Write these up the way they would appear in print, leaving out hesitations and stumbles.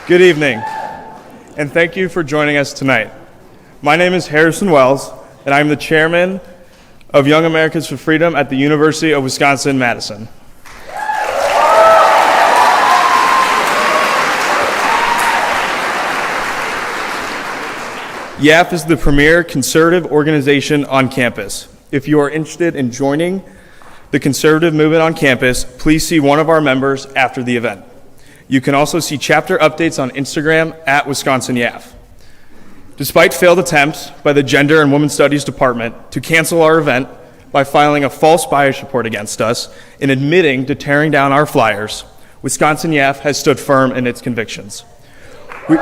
Good evening, and thank you for joining us tonight. My name is Harrison Wells, and I'm the chairman of Young Americans for Freedom at the University of Wisconsin-Madison. YAF is the premier conservative organization on campus. If you are interested in joining the conservative movement on campus, please see one of our members after the event. You can also see chapter updates on Instagram at Wisconsin YAF. Despite failed attempts by the Gender and Women's Studies Department to cancel our event by filing a false bias report against us and admitting to tearing down our flyers, Wisconsin YAF has stood firm in its convictions. We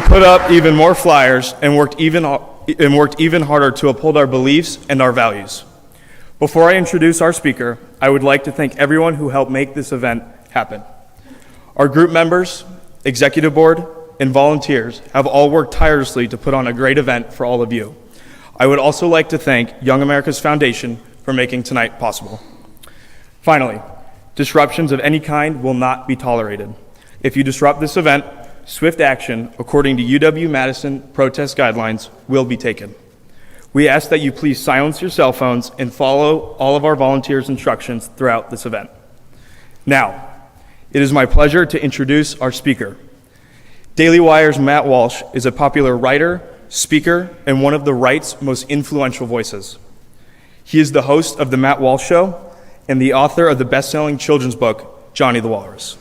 put up even more flyers and worked even harder to uphold our beliefs and our values. Before I introduce our speaker, I would like to thank everyone who helped make this event happen. Our group members, executive board, and volunteers have all worked tirelessly to put on a great event for all of you. I would also like to thank Young America's Foundation for making tonight possible. Finally, disruptions of any kind will not be tolerated. If you disrupt this event, swift action, according to UW-Madison protest guidelines, will be taken. We ask that you please silence your cell phones and follow all of our volunteers' instructions throughout this event. Now, it is my pleasure to introduce our speaker. Daily Wire's Matt Walsh is a popular writer, speaker, and one of the right's most influential voices. He is the host of The Matt Walsh Show and the author of the best-selling children's book, Johnny the Walrus.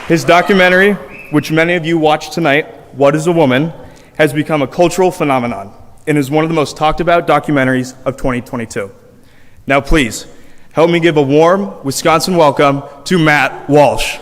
His documentary, which many of you watched tonight, What is a Woman, has become a cultural phenomenon and is one of the most talked about documentaries of 2022. Now please, help me give a warm Wisconsin welcome to Matt Walsh.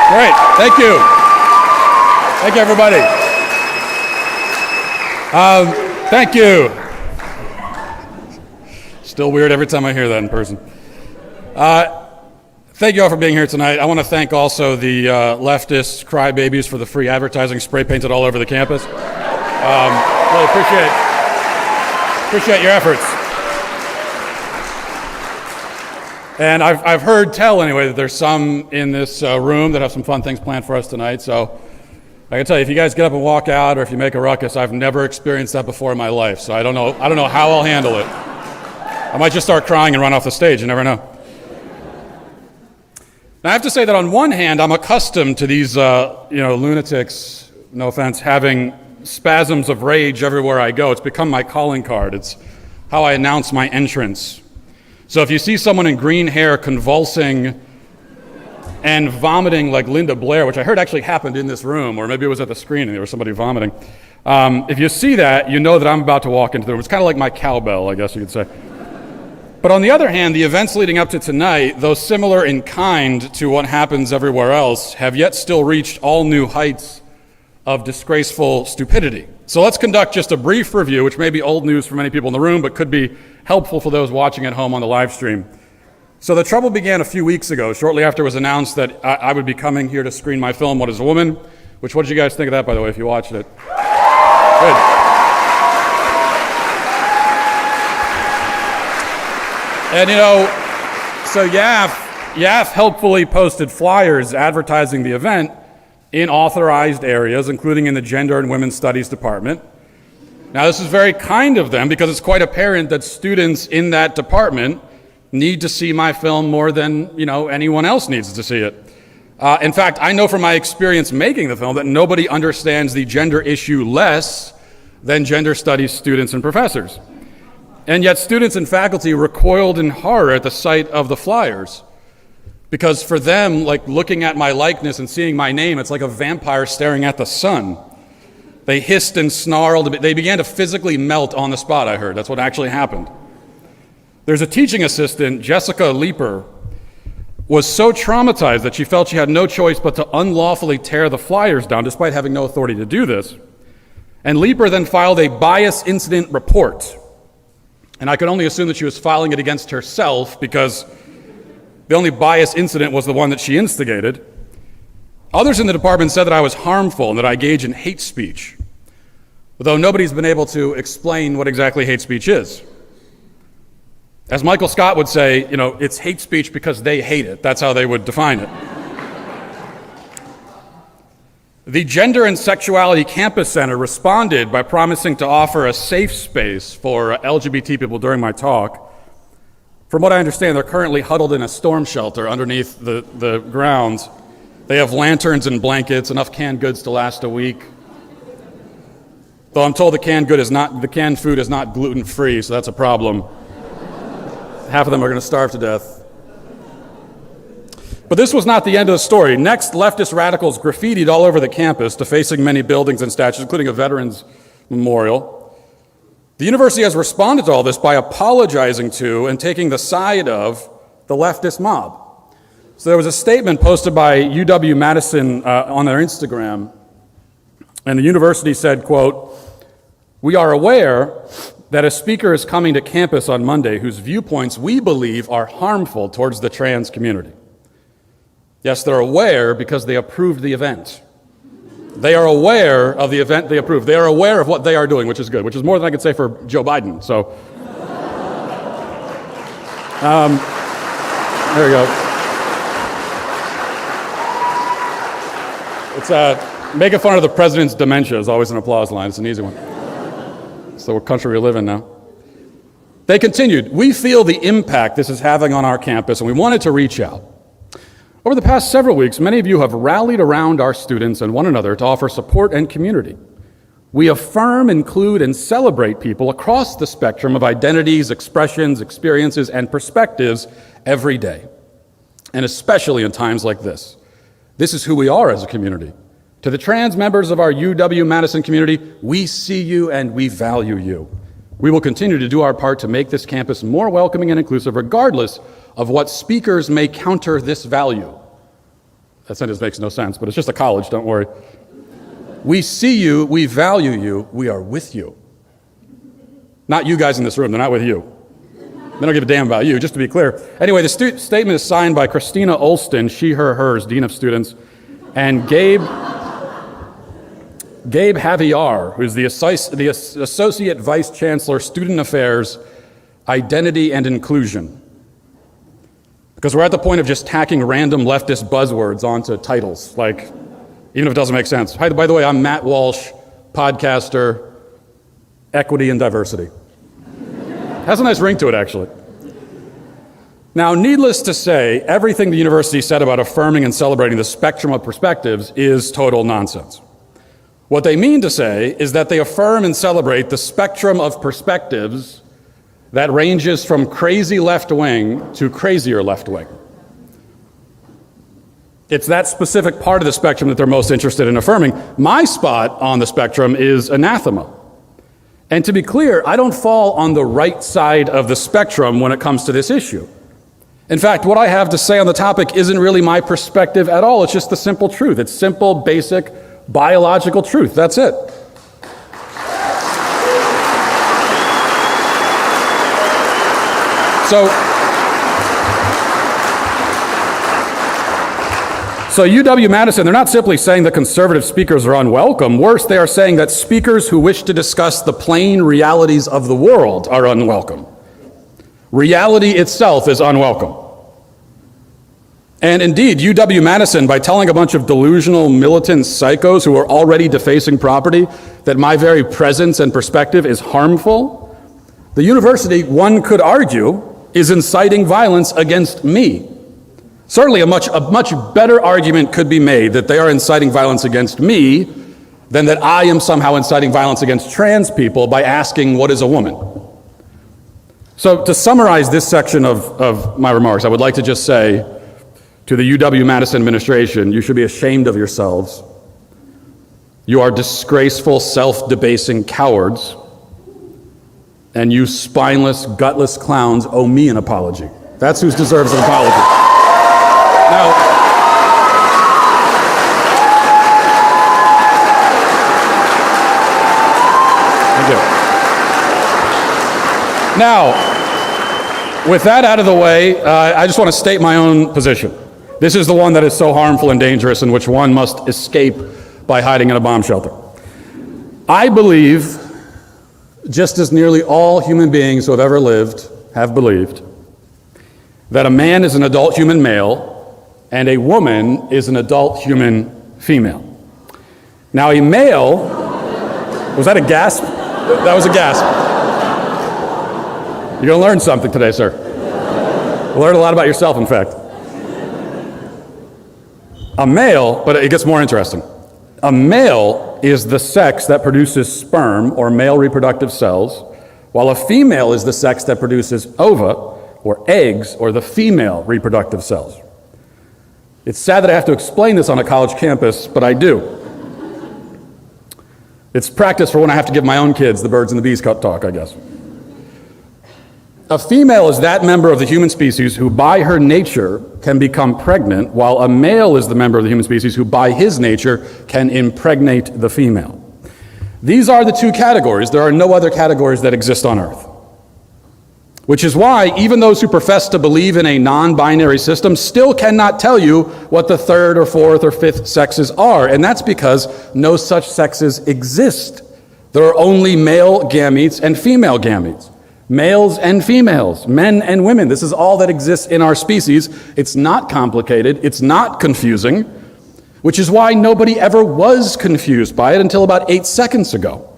Great, thank you. Thank you, everybody. Thank you. Still weird every time I hear that in person. Thank you all for being here tonight. I want to thank also the leftist crybabies for the free advertising spray painted all over the campus. Really appreciate your efforts. And I've heard tell anyway that there's some in this room that have some fun things planned for us tonight. So I can tell you, if you guys get up and walk out, or if you make a ruckus, I've never experienced that before in my life. So I don't know how I'll handle it. I might just start crying and run off the stage. You never know. Now I have to say that on one hand, I'm accustomed to these lunatics, no offense, having spasms of rage everywhere I go. It's become my calling card. It's how I announce my entrance. So if you see someone in green hair convulsing and vomiting like Linda Blair, which I heard actually happened in this room, or maybe it was at the screen and there was somebody vomiting, if you see that, you know that I'm about to walk into the room. It's kind of like my cowbell, I guess you could say. But on the other hand, the events leading up to tonight, though similar in kind to what happens everywhere else, have yet still reached all new heights of disgraceful stupidity. So let's conduct just a brief review, which may be old news for many people in the room, but could be helpful for those watching at home on the live stream. So the trouble began a few weeks ago, shortly after it was announced that I would be coming here to screen my film, What is a Woman? What did you guys think of that, by the way, if you watched it? Good. And so YAF helpfully posted flyers advertising the event in authorized areas, including in the Gender and Women's Studies Department. Now, this is very kind of them because it's quite apparent that students in that department need to see my film more than, anyone else needs to see it. In fact, I know from my experience making the film that nobody understands the gender issue less than gender studies students and professors. And yet students and faculty recoiled in horror at the sight of the flyers. Because for them, like looking at my likeness and seeing my name, it's like a vampire staring at the sun. They hissed and snarled. They began to physically melt on the spot, I heard. That's what actually happened. There's a teaching assistant, Jessica Leeper, was so traumatized that she felt she had no choice but to unlawfully tear the flyers down, despite having no authority to do this. And Leeper then filed a bias incident report. And I could only assume that she was filing it against herself because the only bias incident was the one that she instigated. Others in the department said that I was harmful and that I engage in hate speech, though nobody's been able to explain what exactly hate speech is. As Michael Scott would say, it's hate speech because they hate it. That's how they would define it. The Gender and Sexuality Campus Center responded by promising to offer a safe space for LGBT people during my talk. From what I understand, they're currently huddled in a storm shelter underneath the grounds. They have lanterns and blankets, enough canned goods to last a week. Though I'm told the canned food is not gluten-free, so that's a problem. Half of them are going to starve to death. But this was not the end of the story. Next, leftist radicals graffitied all over the campus, defacing many buildings and statues, including a veterans memorial. The university has responded to all this by apologizing to and taking the side of the leftist mob. So there was a statement posted by UW-Madison on their Instagram, and the university said, quote, "We are aware that a speaker is coming to campus on Monday whose viewpoints we believe are harmful towards the trans community." Yes, they're aware because they approved the event. They are aware of the event they approved. They are aware of what they are doing, which is good, which is more than I could say for Joe Biden. So, there we go. It's making fun of the president's dementia is always an applause line. It's an easy one. It's the country we live in now. They continued, "We feel the impact this is having on our campus, and we wanted to reach out. Over the past several weeks, many of you have rallied around our students and one another to offer support and community. We affirm, include, and celebrate people across the spectrum of identities, expressions, experiences, and perspectives every day, and especially in times like this. This is who we are as a community. To the trans members of our UW-Madison community, we see you and we value you. We will continue to do our part to make this campus more welcoming and inclusive, regardless of what speakers may counter this value." That sentence makes no sense, but it's just a college, don't worry. "We see you, we value you, we are with you." Not you guys in this room, they're not with you. They don't give a damn about you, just to be clear. Anyway, the statement is signed by Christina Olston, she, her, hers, Dean of Students, and Gabe Javier, who's the Associate Vice Chancellor, Student Affairs, Identity and Inclusion. Because we're at the point of just tacking random leftist buzzwords onto titles, like, even if it doesn't make sense. By the way, I'm Matt Walsh, podcaster, equity and diversity. Has a nice ring to it, actually. Now, needless to say, everything the university said about affirming and celebrating the spectrum of perspectives is total nonsense. What they mean to say is that they affirm and celebrate the spectrum of perspectives that ranges from crazy left-wing to crazier left-wing. It's that specific part of the spectrum that they're most interested in affirming. My spot on the spectrum is anathema. And to be clear, I don't fall on the right side of the spectrum when it comes to this issue. In fact, what I have to say on the topic isn't really my perspective at all. It's just the simple truth. It's simple, basic, biological truth. That's it. So UW-Madison, they're not simply saying that conservative speakers are unwelcome. Worse, they are saying that speakers who wish to discuss the plain realities of the world are unwelcome. Reality itself is unwelcome. And indeed, UW-Madison, by telling a bunch of delusional militant psychos who are already defacing property that my very presence and perspective is harmful, the university, one could argue, is inciting violence against me. Certainly a much better argument could be made that they are inciting violence against me than that I am somehow inciting violence against trans people by asking, what is a woman? So to summarize this section of my remarks, I would like to just say to the UW-Madison administration, you should be ashamed of yourselves. You are disgraceful, self-debasing cowards. And you spineless, gutless clowns owe me an apology. That's who deserves an apology. Now, thank you. Now, with that out of the way, I just want to state my own position. This is the one that is so harmful and dangerous, in which one must escape by hiding in a bomb shelter. I believe, just as nearly all human beings who have ever lived have believed, that a man is an adult human male and a woman is an adult human female. Now, a male, was that a gasp? That was a gasp. You're going to learn something today, sir. Learn a lot about yourself, in fact. A male, but it gets more interesting. A male is the sex that produces sperm, or male reproductive cells, while a female is the sex that produces ova, or eggs, or the female reproductive cells. It's sad that I have to explain this on a college campus, but I do. It's practice for when I have to give my own kids the birds and the bees talk, I guess. A female is that member of the human species who by her nature can become pregnant, while a male is the member of the human species who by his nature can impregnate the female. These are the two categories. There are no other categories that exist on Earth. Which is why even those who profess to believe in a non-binary system still cannot tell you what the third or fourth or fifth sexes are, and that's because no such sexes exist. There are only male gametes and female gametes. Males and females, men and women. This is all that exists in our species. It's not complicated. It's not confusing, which is why nobody ever was confused by it until about 8 seconds ago.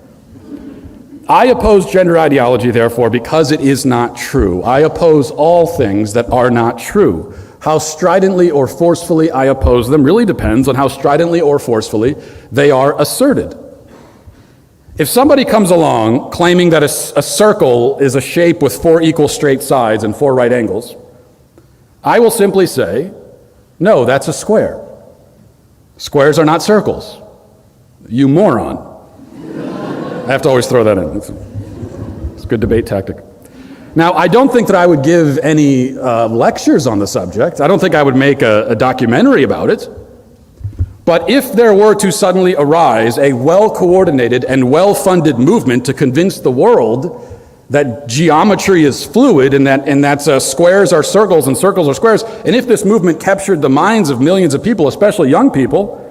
I oppose gender ideology, therefore, because it is not true. I oppose all things that are not true. How stridently or forcefully I oppose them really depends on how stridently or forcefully they are asserted. If somebody comes along claiming that a circle is a shape with 4 equal straight sides and 4 right angles, I will simply say, no, that's a square. Squares are not circles. You moron. I have to always throw that in. It's a good debate tactic. Now, I don't think that I would give any lectures on the subject. I don't think I would make a documentary about it. But if there were to suddenly arise a well-coordinated and well-funded movement to convince the world that geometry is fluid and that squares are circles and circles are squares, and if this movement captured the minds of millions of people, especially young people,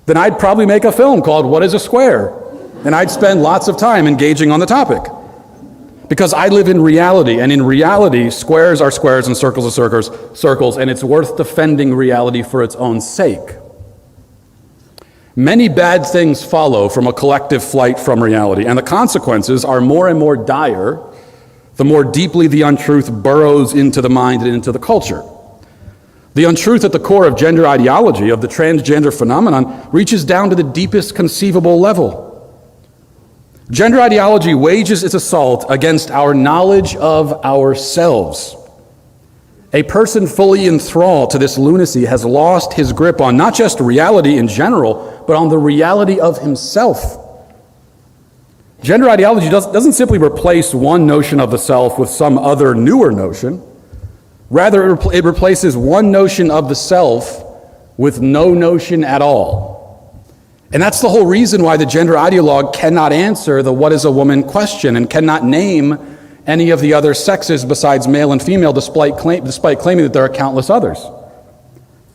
then I'd probably make a film called What is a Square? And I'd spend lots of time engaging on the topic. Because I live in reality, and in reality, squares are squares and circles are circles, and it's worth defending reality for its own sake. Many bad things follow from a collective flight from reality, and the consequences are more and more dire the more deeply the untruth burrows into the mind and into the culture. The untruth at the core of gender ideology, of the transgender phenomenon, reaches down to the deepest conceivable level. Gender ideology wages its assault against our knowledge of ourselves. A person fully enthralled to this lunacy has lost his grip on not just reality in general, but on the reality of himself. Gender ideology doesn't simply replace one notion of the self with some other newer notion. Rather, it replaces one notion of the self with no notion at all. And that's the whole reason why the gender ideologue cannot answer the what is a woman question and cannot name any of the other sexes besides male and female, despite claiming that there are countless others.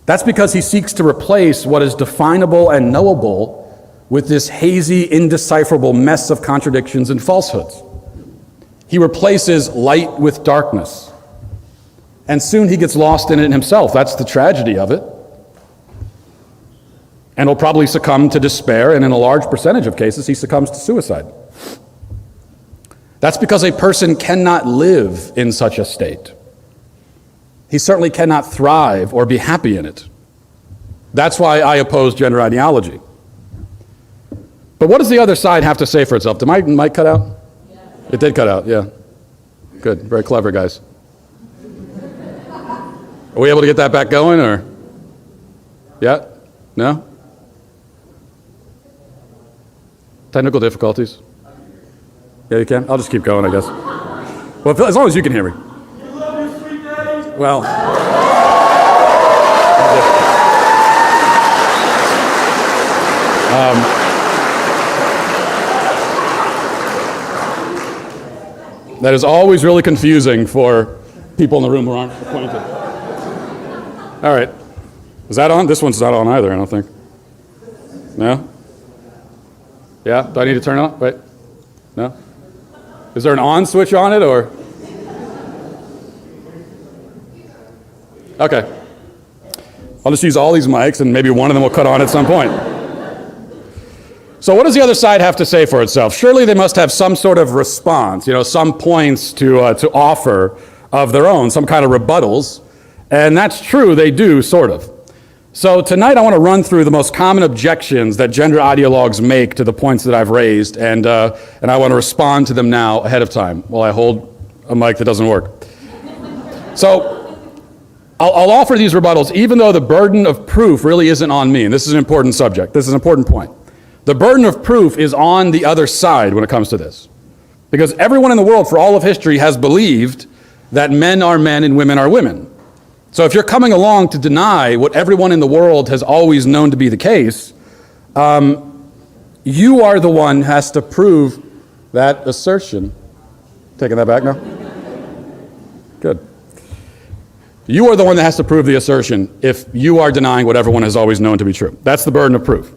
That's because he seeks to replace what is definable and knowable with this hazy, indecipherable mess of contradictions and falsehoods. He replaces light with darkness. And soon he gets lost in it himself. That's the tragedy of it. And he'll probably succumb to despair, and in a large percentage of cases, he succumbs to suicide. That's because a person cannot live in such a state. He certainly cannot thrive or be happy in it. That's why I oppose gender ideology. But what does the other side have to say for itself? Did my mic cut out? Yeah. It did cut out, yeah. Good, very clever, guys. Are we able to get that back going, or? Yeah? No? Technical difficulties? Yeah, you can? I'll just keep going, I guess. Well, as long as you can hear me. You love your sweet daddy? Well, that is always really confusing for people in the room who aren't acquainted. All right. Is that on? This one's not on either, I don't think. No? Yeah? Do I need to turn it on? Wait. No? Is there an on switch on it, or? Okay. I'll just use all these mics, and maybe one of them will cut on at some point. So what does the other side have to say for itself? Surely they must have some sort of response, some points to offer of their own, some kind of rebuttals. And that's true, they do, sort of. So tonight I want to run through the most common objections that gender ideologues make to the points that I've raised, and I want to respond to them now ahead of time while I hold a mic that doesn't work. So I'll offer these rebuttals even though the burden of proof really isn't on me, and this is an important subject. This is an important point. The burden of proof is on the other side when it comes to this. Because everyone in the world for all of history has believed that men are men and women are women. So if you're coming along to deny what everyone in the world has always known to be the case, you are the one who has to prove that assertion. Taking that back now? Good. You are the one that has to prove the assertion if you are denying what everyone has always known to be true. That's the burden of proof.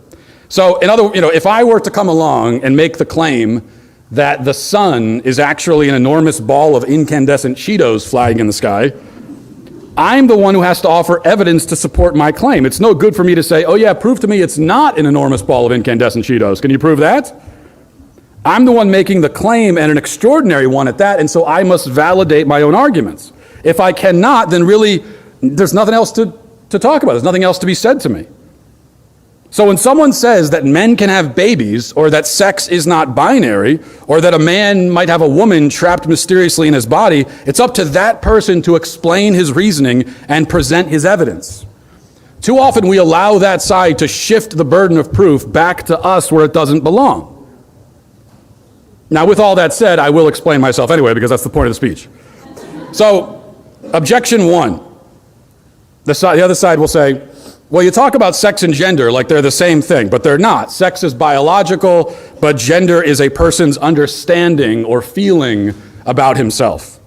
So if I were to come along and make the claim that the sun is actually an enormous ball of incandescent Cheetos flying in the sky, I'm the one who has to offer evidence to support my claim. It's no good for me to say, oh yeah, prove to me it's not an enormous ball of incandescent Cheetos. Can you prove that? I'm the one making the claim, and an extraordinary one at that, and so I must validate my own arguments. If I cannot, then really there's nothing else to talk about. There's nothing else to be said to me. So when someone says that men can have babies, or that sex is not binary, or that a man might have a woman trapped mysteriously in his body, it's up to that person to explain his reasoning and present his evidence. Too often we allow that side to shift the burden of proof back to us where it doesn't belong. Now, with all that said, I will explain myself anyway, because that's the point of the speech. So, objection one. The other side will say, well, you talk about sex and gender like they're the same thing, but they're not. Sex is biological, but gender is a person's understanding or feeling about himself.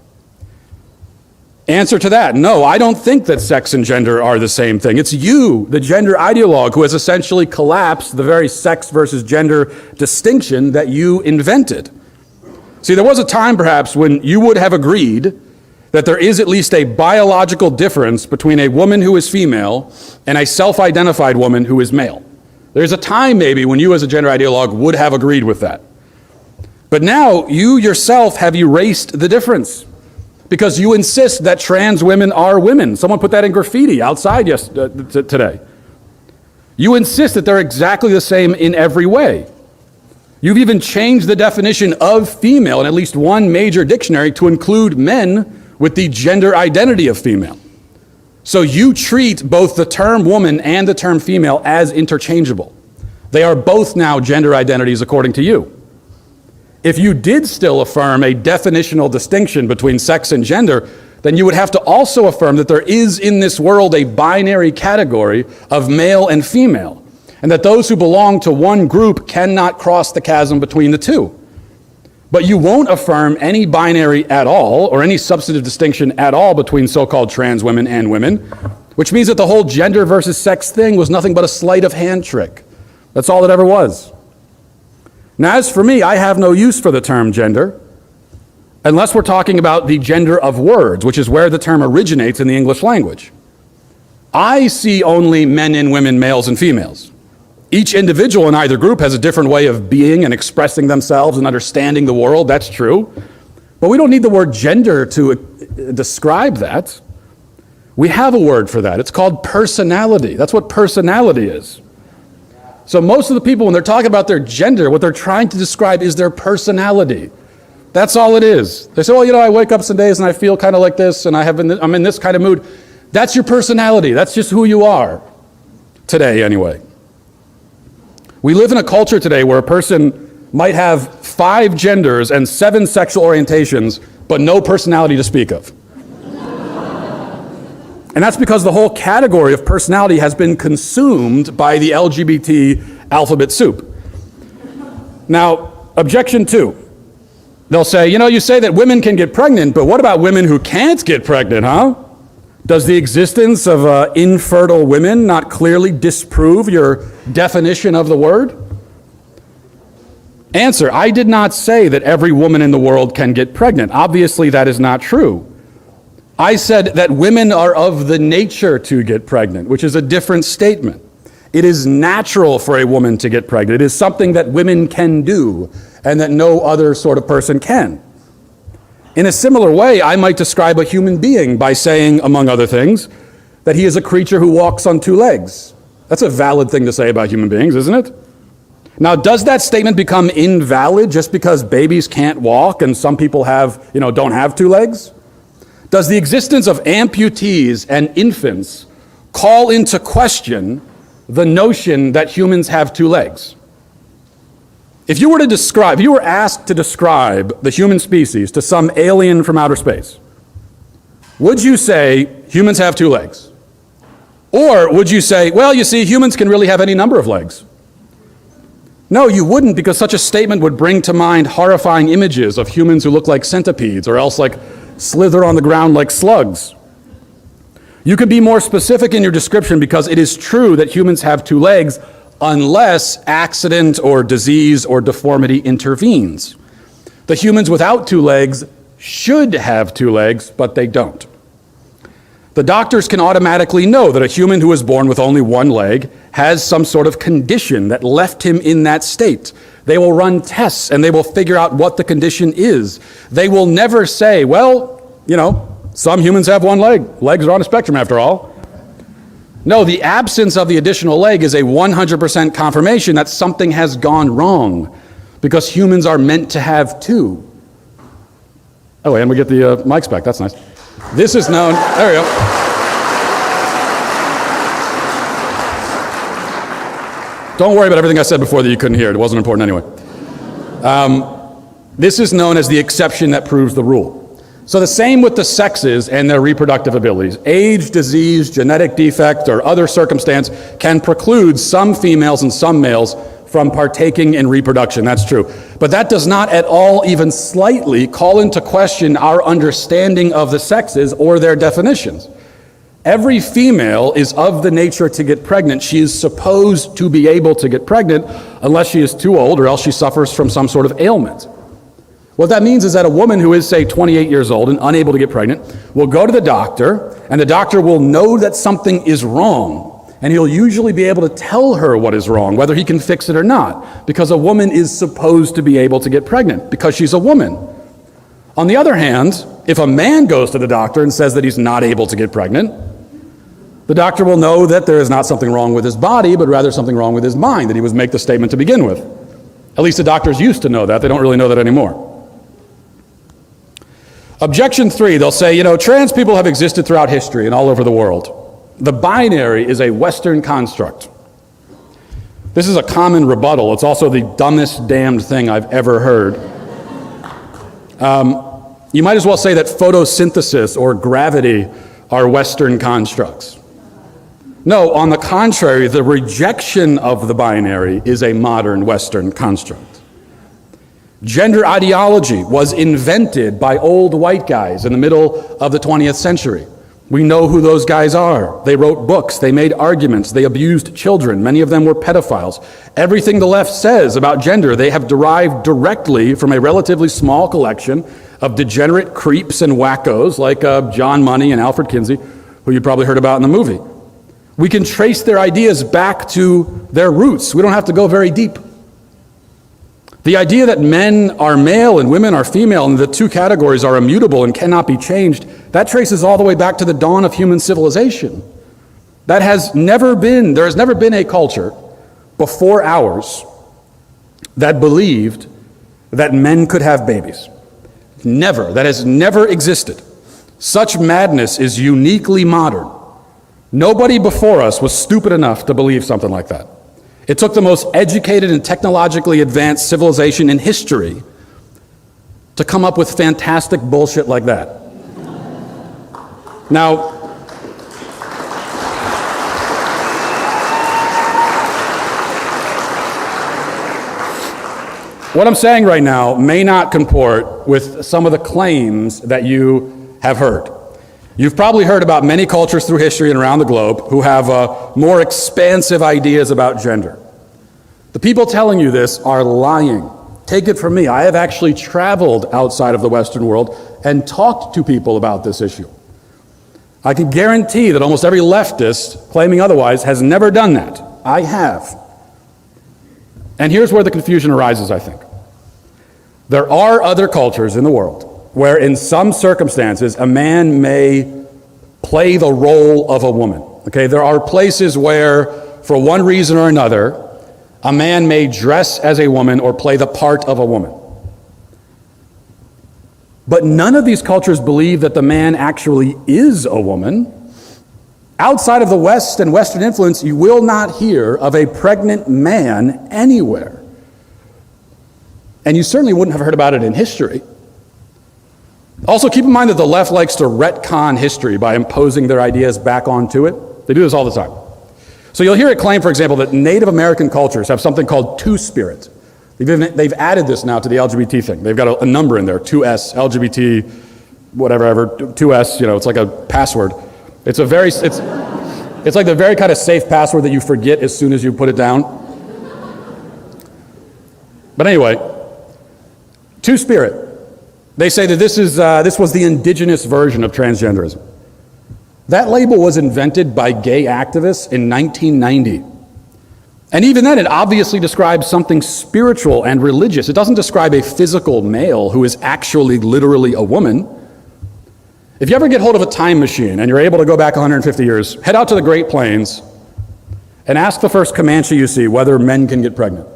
Answer to that, no, I don't think that sex and gender are the same thing. It's you, the gender ideologue, who has essentially collapsed the very sex versus gender distinction that you invented. See, there was a time perhaps when you would have agreed that there is at least a biological difference between a woman who is female and a self-identified woman who is male. There's a time maybe when you as a gender ideologue would have agreed with that. But now you yourself have erased the difference because you insist that trans women are women. Someone put that in graffiti outside today. You insist that they're exactly the same in every way. You've even changed the definition of female in at least one major dictionary to include men with the gender identity of female. So you treat both the term woman and the term female as interchangeable. They are both now gender identities according to you. If you did still affirm a definitional distinction between sex and gender, then you would have to also affirm that there is in this world a binary category of male and female, and that those who belong to one group cannot cross the chasm between the two. But you won't affirm any binary at all, or any substantive distinction at all between so-called trans women and women, which means that the whole gender versus sex thing was nothing but a sleight of hand trick. That's all it ever was. Now, as for me, I have no use for the term gender, unless we're talking about the gender of words, which is where the term originates in the English language. I see only men and women, males and females. Each individual in either group has a different way of being and expressing themselves and understanding the world, that's true. But we don't need the word gender to describe that. We have a word for that. It's called personality. That's what personality is. So most of the people, when they're talking about their gender, what they're trying to describe is their personality. That's all it is. They say, well, I wake up some days and I feel kind of like this, and I'm in this kind of mood. That's your personality. That's just who you are. Today, anyway. We live in a culture today where a person might have 5 genders and 7 sexual orientations, but no personality to speak of. And that's because the whole category of personality has been consumed by the LGBT alphabet soup. Now, objection 2. They'll say, you say that women can get pregnant, but what about women who can't get pregnant, huh? Does the existence of infertile women not clearly disprove your definition of the word? Answer, I did not say that every woman in the world can get pregnant. Obviously, that is not true. I said that women are of the nature to get pregnant, which is a different statement. It is natural for a woman to get pregnant. It is something that women can do and that no other sort of person can. In a similar way, I might describe a human being by saying, among other things, that he is a creature who walks on 2 legs. That's a valid thing to say about human beings, isn't it? Now, does that statement become invalid just because babies can't walk and some people don't have 2 legs? Does the existence of amputees and infants call into question the notion that humans have 2 legs? If you were asked to describe the human species to some alien from outer space, would you say humans have 2 legs? Or would you say, well, you see, humans can really have any number of legs? No, you wouldn't, because such a statement would bring to mind horrifying images of humans who look like centipedes or else like slither on the ground like slugs. You could be more specific in your description because it is true that humans have 2 legs unless accident or disease or deformity intervenes. The humans without 2 legs should have 2 legs, but they don't. The doctors can automatically know that a human who is born with only 1 leg has some sort of condition that left him in that state. They will run tests and they will figure out what the condition is. They will never say, well, some humans have 1 leg. Legs are on a spectrum after all. No, the absence of the additional leg is a 100% confirmation that something has gone wrong because humans are meant to have 2. Oh, and we get the mics back. That's nice. This is known, there we go. Don't worry about everything I said before that you couldn't hear. It wasn't important anyway. This is known as the exception that proves the rule. So the same with the sexes and their reproductive abilities. Age, disease, genetic defect, or other circumstance can preclude some females and some males from partaking in reproduction. That's true. But that does not at all, even slightly, call into question our understanding of the sexes or their definitions. Every female is of the nature to get pregnant. She is supposed to be able to get pregnant unless she is too old or else she suffers from some sort of ailment. What that means is that a woman who is, say, 28 years old and unable to get pregnant will go to the doctor, and the doctor will know that something is wrong, and he'll usually be able to tell her what is wrong, whether he can fix it or not, because a woman is supposed to be able to get pregnant, because she's a woman. On the other hand, if a man goes to the doctor and says that he's not able to get pregnant, the doctor will know that there is not something wrong with his body, but rather something wrong with his mind, that he was make the statement to begin with. At least the doctors used to know that. They don't really know that anymore. Objection 3, they'll say, trans people have existed throughout history and all over the world. The binary is a Western construct. This is a common rebuttal. It's also the dumbest damned thing I've ever heard. You might as well say that photosynthesis or gravity are Western constructs. No, on the contrary, the rejection of the binary is a modern Western construct. Gender ideology was invented by old white guys in the middle of the 20th century. We know who those guys are. They wrote books, they made arguments, they abused children. Many of them were pedophiles. Everything the left says about gender, they have derived directly from a relatively small collection of degenerate creeps and wackos like John Money and Alfred Kinsey, who you probably heard about in the movie. We can trace their ideas back to their roots. We don't have to go very deep. The idea that men are male and women are female and the 2 categories are immutable and cannot be changed, that traces all the way back to the dawn of human civilization. There has never been a culture before ours that believed that men could have babies. Never. That has never existed. Such madness is uniquely modern. Nobody before us was stupid enough to believe something like that. It took the most educated and technologically advanced civilization in history to come up with fantastic bullshit like that. Now, what I'm saying right now may not comport with some of the claims that you have heard. You've probably heard about many cultures through history and around the globe who have more expansive ideas about gender. The people telling you this are lying. Take it from me. I have actually traveled outside of the Western world and talked to people about this issue. I can guarantee that almost every leftist claiming otherwise has never done that. I have. And here's where the confusion arises, I think. There are other cultures in the world where in some circumstances a man may play the role of a woman. Okay, there are places where, for one reason or another, a man may dress as a woman or play the part of a woman. But none of these cultures believe that the man actually is a woman. Outside of the West and Western influence, you will not hear of a pregnant man anywhere. And you certainly wouldn't have heard about it in history. Also, keep in mind that the left likes to retcon history by imposing their ideas back onto it. They do this all the time. So you'll hear it claim, for example, that Native American cultures have something called two-spirit. They've added this now to the LGBT thing. They've got a number in there, 2S, LGBT, whatever, 2S, it's like a password. It's like the very kind of safe password that you forget as soon as you put it down. But anyway, two-spirit. They say that this was the indigenous version of transgenderism. That label was invented by gay activists in 1990. And even then, it obviously describes something spiritual and religious. It doesn't describe a physical male who is actually literally a woman. If you ever get hold of a time machine and you're able to go back 150 years, head out to the Great Plains and ask the first Comanche you see whether men can get pregnant.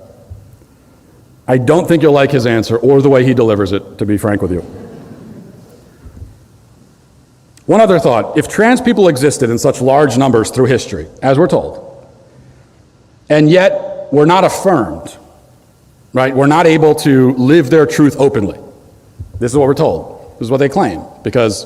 I don't think you'll like his answer or the way he delivers it, to be frank with you. One other thought. If trans people existed in such large numbers through history, as we're told, and yet we're not affirmed, right? We're not able to live their truth openly. This is what we're told. This is what they claim, because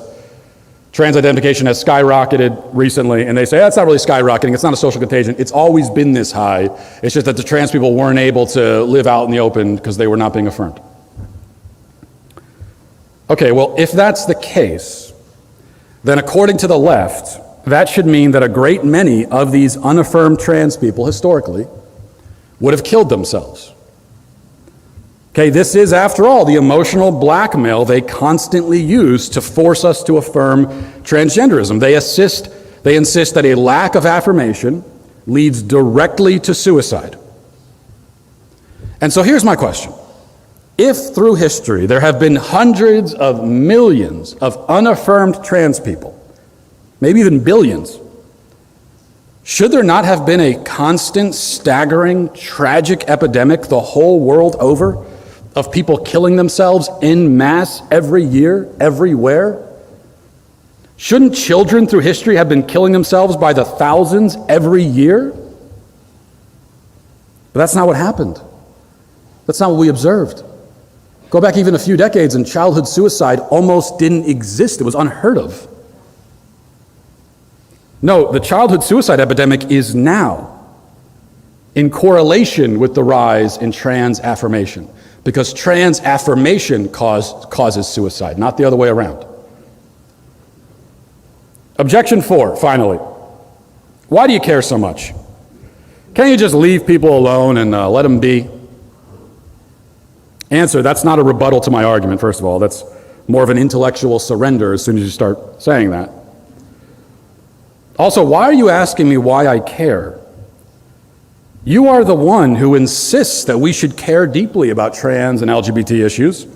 trans identification has skyrocketed recently, and they say, that's not really skyrocketing, it's not a social contagion, it's always been this high, it's just that the trans people weren't able to live out in the open because they were not being affirmed. Okay, well, if that's the case, then according to the left, that should mean that a great many of these unaffirmed trans people historically would have killed themselves. Okay, this is, after all, the emotional blackmail they constantly use to force us to affirm transgenderism. They insist that a lack of affirmation leads directly to suicide. And so here's my question. If through history there have been hundreds of millions of unaffirmed trans people, maybe even billions, should there not have been a constant, staggering, tragic epidemic the whole world over of people killing themselves en masse every year, everywhere? Shouldn't children through history have been killing themselves by the thousands every year? But that's not what happened. That's not what we observed. Go back even a few decades and childhood suicide almost didn't exist. It was unheard of. No, the childhood suicide epidemic is now in correlation with the rise in trans affirmation, because trans affirmation causes suicide, not the other way around. Objection 4, finally. Why do you care so much? Can't you just leave people alone and let them be? Answer, that's not a rebuttal to my argument, first of all. That's more of an intellectual surrender as soon as you start saying that. Also, why are you asking me why I care? You are the one who insists that we should care deeply about trans and LGBT issues.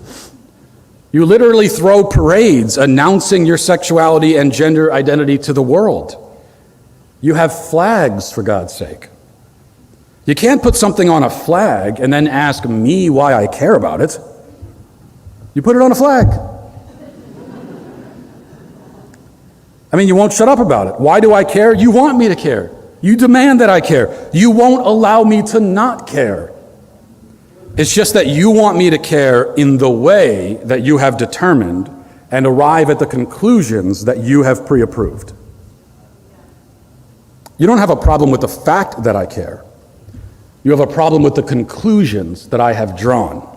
You literally throw parades announcing your sexuality and gender identity to the world. You have flags, for God's sake. You can't put something on a flag and then ask me why I care about it. You put it on a flag. I mean, you won't shut up about it. Why do I care? You want me to care. You demand that I care. You won't allow me to not care. It's just that you want me to care in the way that you have determined and arrive at the conclusions that you have pre-approved. You don't have a problem with the fact that I care. You have a problem with the conclusions that I have drawn.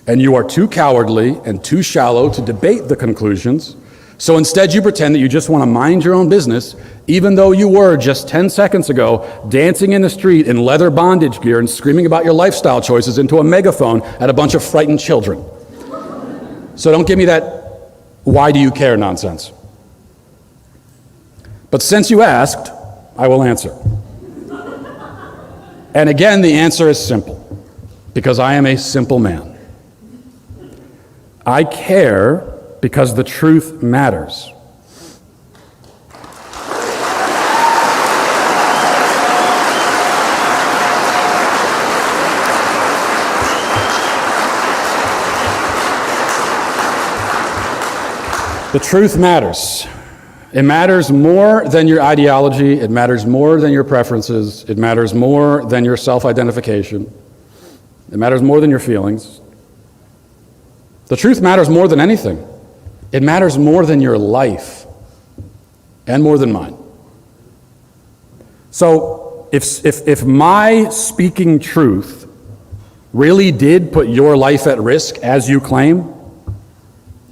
And you are too cowardly and too shallow to debate the conclusions. So instead you pretend that you just want to mind your own business, even though you were just 10 seconds ago dancing in the street in leather bondage gear and screaming about your lifestyle choices into a megaphone at a bunch of frightened children. So don't give me that "why do you care" nonsense. But since you asked, I will answer. And again, the answer is simple, because I am a simple man. I care because the truth matters. The truth matters. It matters more than your ideology. It matters more than your preferences. It matters more than your self-identification. It matters more than your feelings. The truth matters more than anything. It matters more than your life and more than mine. So if my speaking truth really did put your life at risk, as you claim,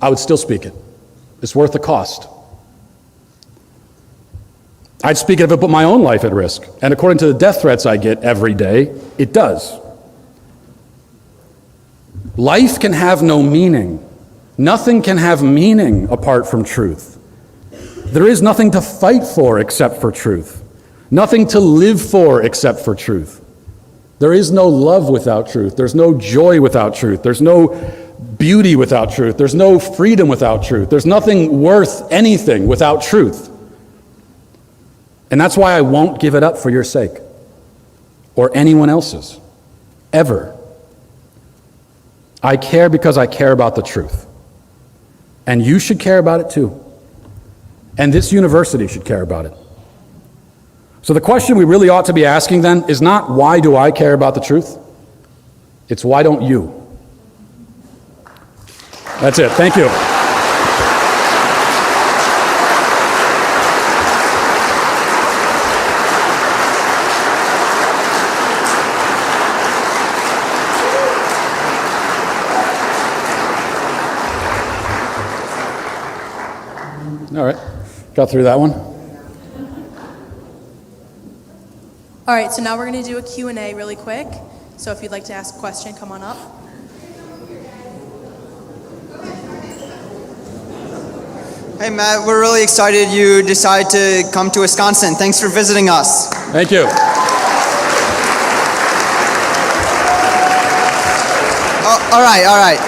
I would still speak it. It's worth the cost. I'd speak it if it put my own life at risk. And according to the death threats I get every day, it does. Life can have no meaning. Nothing can have meaning apart from truth. There is nothing to fight for except for truth. Nothing to live for except for truth. There is no love without truth. There's no joy without truth. There's no beauty without truth. There's no freedom without truth. There's nothing worth anything without truth. And that's why I won't give it up for your sake or anyone else's, ever. I care because I care about the truth. And you should care about it too. And this university should care about it. So the question we really ought to be asking then is not, why do I care about the truth? It's, why don't you? That's it. Thank you. All right, got through that one. All right, so now we're going to do a Q&A really quick. So if you'd like to ask a question, come on up. Hey Matt, we're really excited you decided to come to Wisconsin. Thanks for visiting us. Thank you. All right.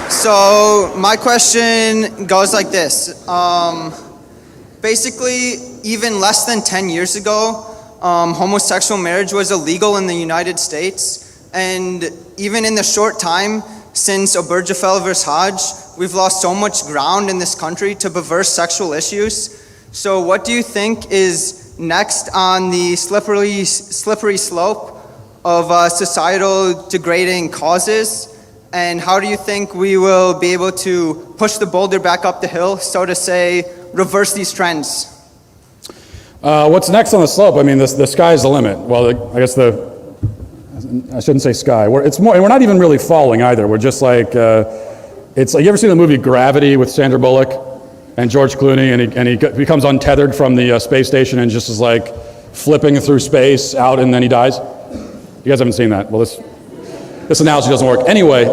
So my question goes like this. Basically, even less than 10 years ago, homosexual marriage was illegal in the United States. And even in the short time since Obergefell versus Hodge, we've lost so much ground in this country to perverse sexual issues. So what do you think is next on the slippery slope of societal degrading causes? And how do you think we will be able to push the boulder back up the hill, so to say, reverse these trends? What's next on the slope? I mean, the sky's the limit. Well, I guess I shouldn't say sky. We're not even really falling either. We're just like, it's like, you ever seen the movie Gravity with Sandra Bullock and George Clooney, and he becomes untethered from the space station and just is like flipping through space out, and then he dies? You guys haven't seen that? Well, this analogy doesn't work. Anyway,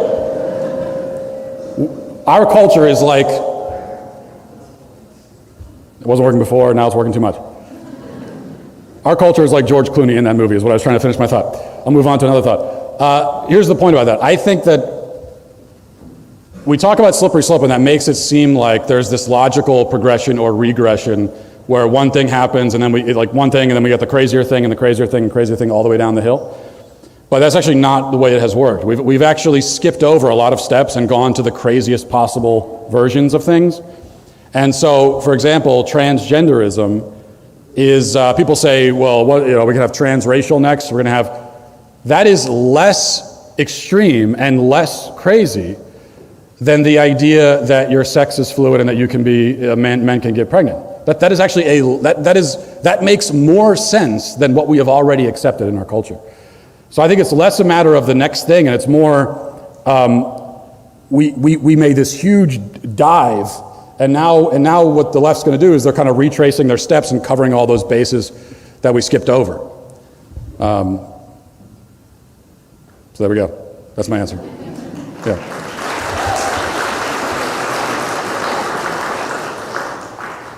our culture is like, it wasn't working before, now it's working too much. Our culture is like George Clooney in that movie, is what I was trying to finish my thought. I'll move on to another thought. Here's the point about that. I think that we talk about slippery slope, and that makes it seem like there's this logical progression or regression where one thing happens, and then we get the crazier thing and the crazier thing and crazier thing all the way down the hill. But that's actually not the way it has worked. We've actually skipped over a lot of steps and gone to the craziest possible versions of things. And so, for example, transgenderism is, people say, well, we can have transracial next. That is less extreme and less crazy than the idea that your sex is fluid and that you can be, men can get pregnant. That is actually that makes more sense than what we have already accepted in our culture. So I think it's less a matter of the next thing, and it's more, we made this huge dive, and now what the left's going to do is they're kind of retracing their steps and covering all those bases that we skipped over. So there we go. That's my answer. Yeah.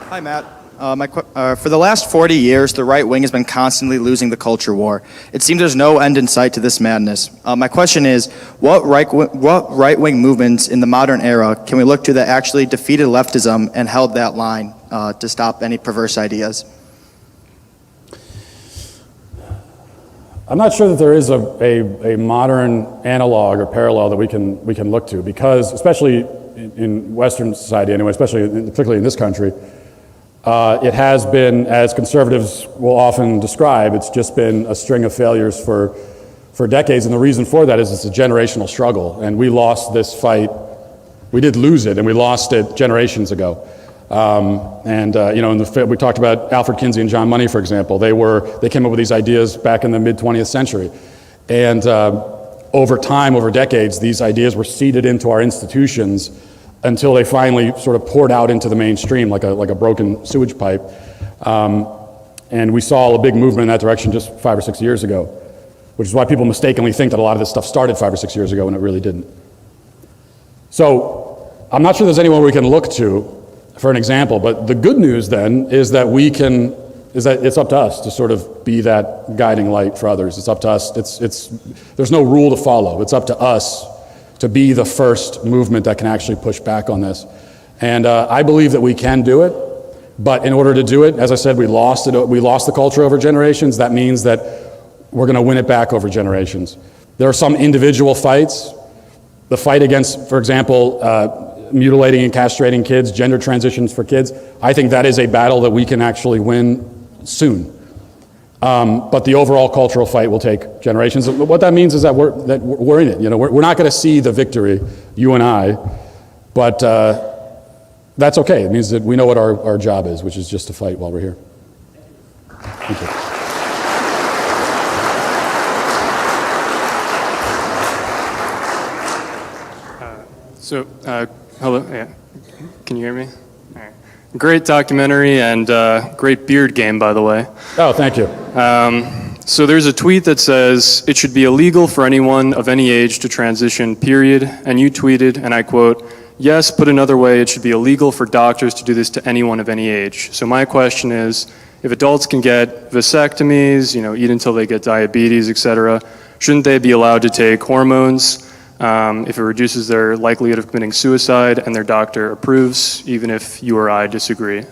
Hi, Matt. For the last 40 years, the right wing has been constantly losing the culture war. It seems there's no end in sight to this madness. My question is, what right-wing movements in the modern era can we look to that actually defeated leftism and held that line to stop any perverse ideas? I'm not sure that there is a modern analog or parallel that we can look to, because especially in Western society anyway, particularly in this country, it has been, as conservatives will often describe, it's just been a string of failures for decades, and the reason for that is it's a generational struggle, and we lost this fight. We did lose it, and we lost it generations ago. We talked about Alfred Kinsey and John Money, for example. They came up with these ideas back in the mid-20th century, and over time, over decades, these ideas were seeded into our institutions until they finally sort of poured out into the mainstream like a broken sewage pipe. And we saw a big movement in that direction just 5 or 6 years ago, which is why people mistakenly think that a lot of this stuff started 5 or 6 years ago, and it really didn't. So I'm not sure there's anyone we can look to for an example, but the good news then is that it's up to us to sort of be that guiding light for others. It's up to us. There's no rule to follow. It's up to us to be the first movement that can actually push back on this. And I believe that we can do it, but in order to do it, as I said, we lost the culture over generations. That means that we're going to win it back over generations. There are some individual fights. The fight against, for example, mutilating and castrating kids, gender transitions for kids, I think that is a battle that we can actually win soon. But the overall cultural fight will take generations. What that means is that we're in it. We're not going to see the victory, you and I, but that's okay. It means that we know what our job is, which is just to fight while we're here. Thank you. Hello, yeah. Can you hear me? All right. Great documentary and great beard game, by the way. Oh, thank you. So there's a tweet that says, "It should be illegal for anyone of any age to transition, period." And you tweeted, and I quote, "Yes, put another way, it should be illegal for doctors to do this to anyone of any age." So my question is, if adults can get vasectomies, eat until they get diabetes, etc., shouldn't they be allowed to take hormones if it reduces their likelihood of committing suicide and their doctor approves, even if you or I disagree?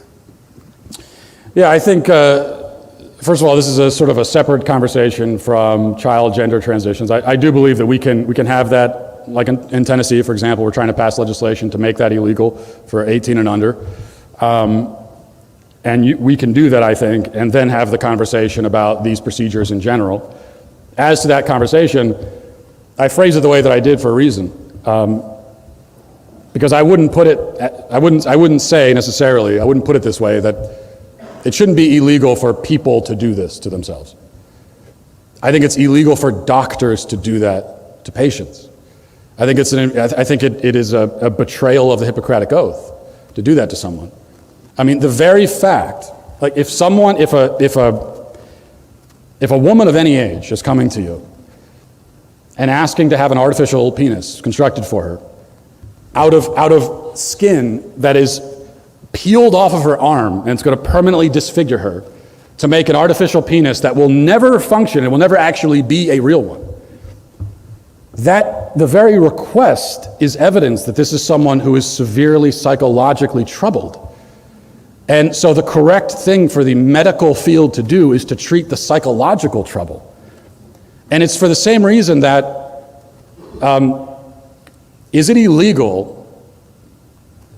Yeah, I think, first of all, this is a sort of a separate conversation from child gender transitions. I do believe that we can have that, like in Tennessee, for example, we're trying to pass legislation to make that illegal for 18 and under. We can do that, I think, and then have the conversation about these procedures in general. As to that conversation, I phrase it the way that I did for a reason, because I wouldn't put it this way, that it shouldn't be illegal for people to do this to themselves. I think it's illegal for doctors to do that to patients. I think it is a betrayal of the Hippocratic Oath to do that to someone. I mean, the very fact, like if a woman of any age is coming to you and asking to have an artificial penis constructed for her out of skin that is peeled off of her arm and it's going to permanently disfigure her, to make an artificial penis that will never function and will never actually be a real one, that the very request is evidence that this is someone who is severely psychologically troubled. And so the correct thing for the medical field to do is to treat the psychological trouble. And it's for the same reason that, is it illegal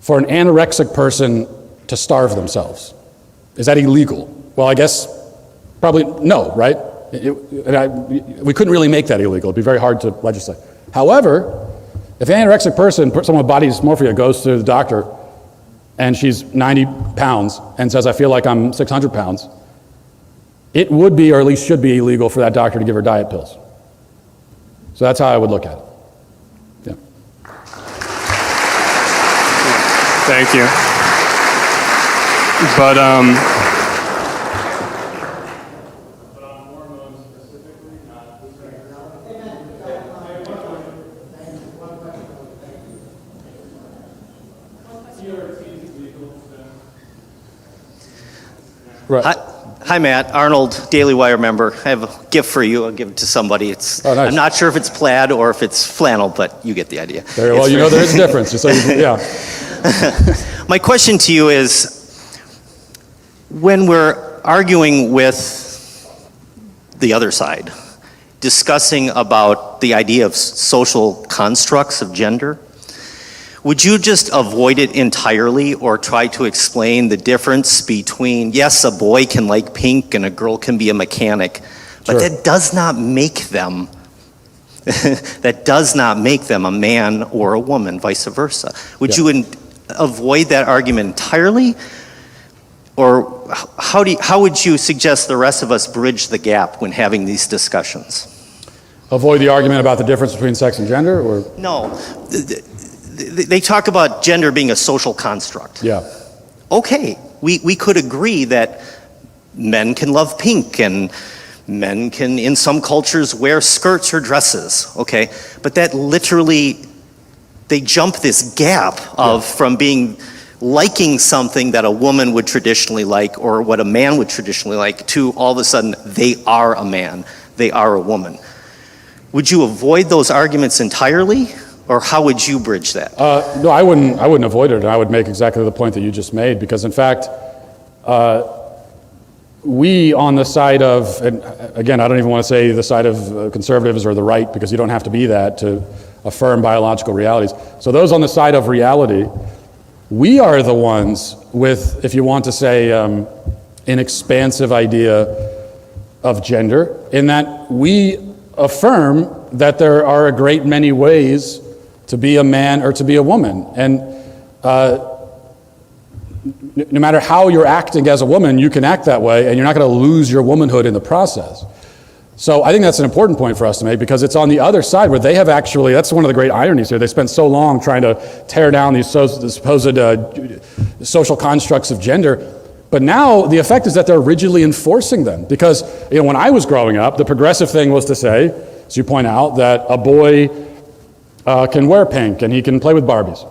for an anorexic person to starve themselves? Is that illegal? Well, I guess probably no, right? We couldn't really make that illegal. It'd be very hard to legislate. However, if an anorexic person, someone with body dysmorphia, goes to the doctor and she's 90 pounds and says, I feel like I'm 600 pounds, it would be, or at least should be, illegal for that doctor to give her diet pills. So that's how I would look at it. Yeah. Thank you. But Right. Hi, Matt. Arnold, Daily Wire member. I have a gift for you. I'll give it to somebody. Oh, nice. I'm not sure if it's plaid or if it's flannel, but you get the idea. Very well, you know there is a difference. So yeah. My question to you is, when we're arguing with the other side, discussing about the idea of social constructs of gender, would you just avoid it entirely or try to explain the difference between, yes, a boy can like pink and a girl can be a mechanic, but Sure. that does not make them a man or a woman, vice versa. Would Yeah. you avoid that argument entirely? Or how would you suggest the rest of us bridge the gap when having these discussions? Avoid the argument about the difference between sex and gender, or No. They talk about gender being a social construct. yeah. Okay, we could agree that men can love pink and men can, in some cultures, wear skirts or dresses, okay? But that literally, they jump this gap of from being liking something that a woman would traditionally like or what a man would traditionally like to all of a sudden they are a man, they are a woman. Would you avoid those arguments entirely? Or how would you bridge that? No, I wouldn't avoid it, and I would make exactly the point that you just made, because in fact, we on the side of, and again, I don't even want to say the side of conservatives or the right, because you don't have to be that to affirm biological realities. So those on the side of reality, we are the ones with, if you want to say, an expansive idea of gender, in that we affirm that there are a great many ways to be a man or to be a woman. And no matter how you're acting as a woman, you can act that way, and you're not going to lose your womanhood in the process. So I think that's an important point for us to make, because it's on the other side where they have actually, that's one of the great ironies here, they spent so long trying to tear down these supposed social constructs of gender, but now the effect is that they're rigidly enforcing them. Because when I was growing up, the progressive thing was to say, as you point out, that a boy can wear pink and he can play with Barbies.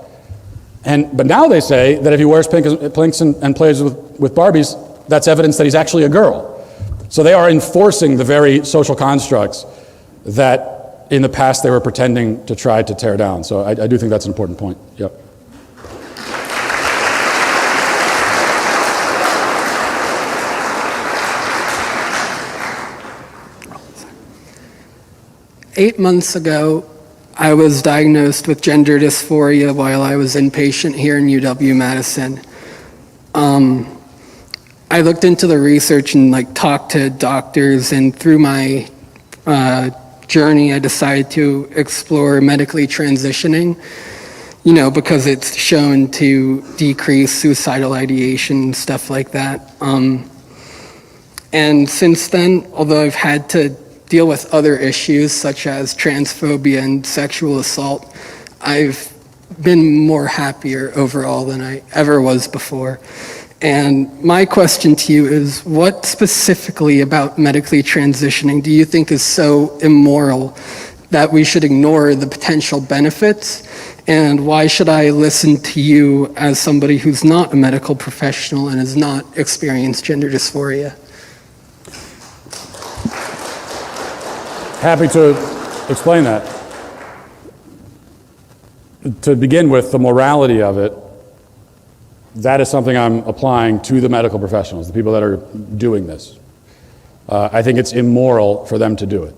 But now they say that if he wears pinks and plays with Barbies, that's evidence that he's actually a girl. So they are enforcing the very social constructs that in the past they were pretending to try to tear down. So I do think that's an important point. Yep. Eight months ago, I was diagnosed with gender dysphoria while I was inpatient here in UW-Madison. I looked into the research and talked to doctors, and through my journey, I decided to explore medically transitioning, because it's shown to decrease suicidal ideation, stuff like that. And since then, although I've had to deal with other issues such as transphobia and sexual assault, I've been more happier overall than I ever was before. And my question to you is, what specifically about medically transitioning do you think is so immoral that we should ignore the potential benefits? And why should I listen to you as somebody who's not a medical professional and has not experienced gender dysphoria? Happy to explain that. To begin with, the morality of it, that is something I'm applying to the medical professionals, the people that are doing this. I think it's immoral for them to do it,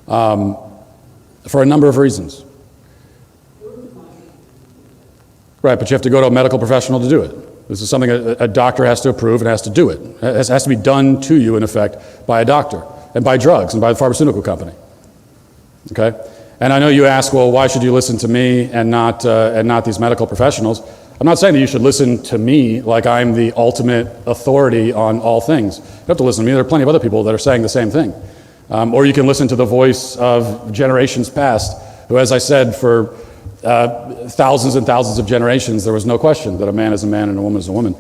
for a number of reasons. Right, but you have to go to a medical professional to do it. This is something a doctor has to approve and has to do it. It has to be done to you, in effect, by a doctor. and by drugs and by the pharmaceutical company. Okay? And I know you ask, well, why should you listen to me and not these medical professionals? I'm not saying that you should listen to me like I'm the ultimate authority on all things. You don't have to listen to me. There are plenty of other people that are saying the same thing. Or you can listen to the voice of generations past, who, as I said, for thousands and thousands of generations, there was no question that a man is a man and a woman is a woman.